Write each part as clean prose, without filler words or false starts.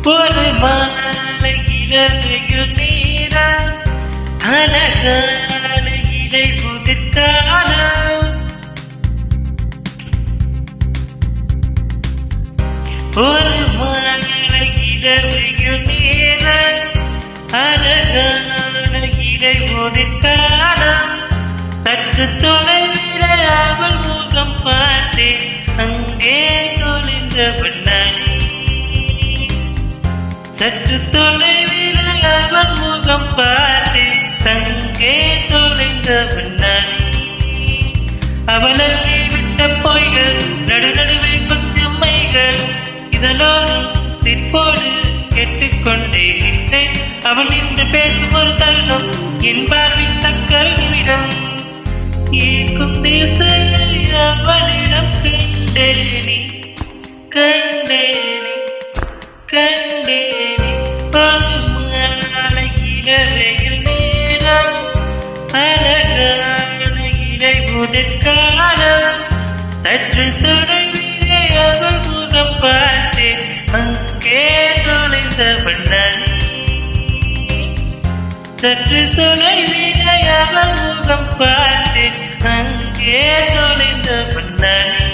ஒரு மாலை இரவையில் நேரம் அழகான இலை உதிர்காலம் ஒரு மாலை இரவையில் நேரம் அழகான இலை உதிர்காலம் சற்று தொலைவில் அவள் முகம் பார்த்தேன் அங்கே தொலைந்த பெண்ணானி சற்று தொலைவில் அவன் முகம் பார்த்து தங்கே தொலைந்த பெண்ணானி அவளை விட்ட பொய்கள் நடுநடுவே கொஞ்சம் மைகள் இதனோடு சிற்போடு கேட்டுக்கொண்டே நின்றேன் அவன் நின்று பேசும் ஒரு தருணம் என் பார்வையின் தக்கல் நிமிடம் ஏக்கும் தேசை அவளிடம் கண்டேனி கண்டேனி கண்டேனி மாலை இரவையில் நேரம் அழகான இலை உதிர்காலம் சற்று தொலைவிலே அவள் முகம் பார்த்தேன் அங்கே தொலைந்த பெண்ணானி சற்று தொலைவிலே அவள் முகம் பார்த்தேன் அங்கே தொலைந்த பெண்ணானி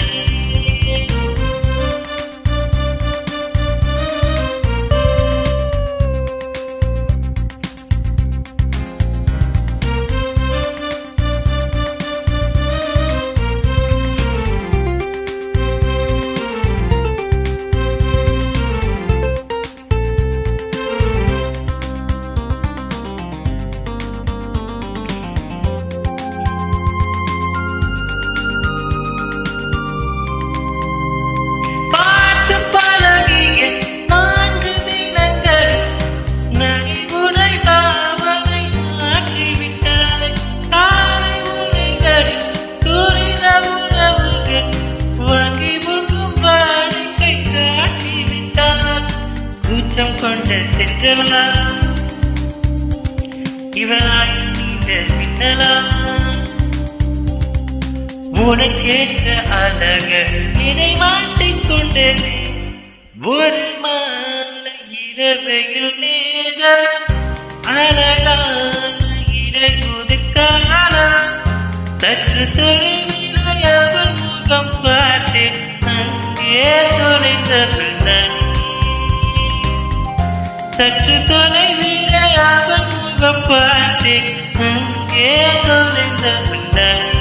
கொண்ட சென்றவளா இவளாய் இந்த மின்னலா உனக்கேற்ற அழக இதை மாட்டிக் கொண்டது ஒரு மாலை இரவையில் நேரம் அழகான இலை உதிர்காலம் சற்று தொலைவில் அவள் முகம் பார்த்தேன் அங்கே தொலைந்த பெண்ணானி சற்று தொலைவிலே அவள் முகம் பார்த்தேன் அங்கே தொலைந்த பெண்ணானி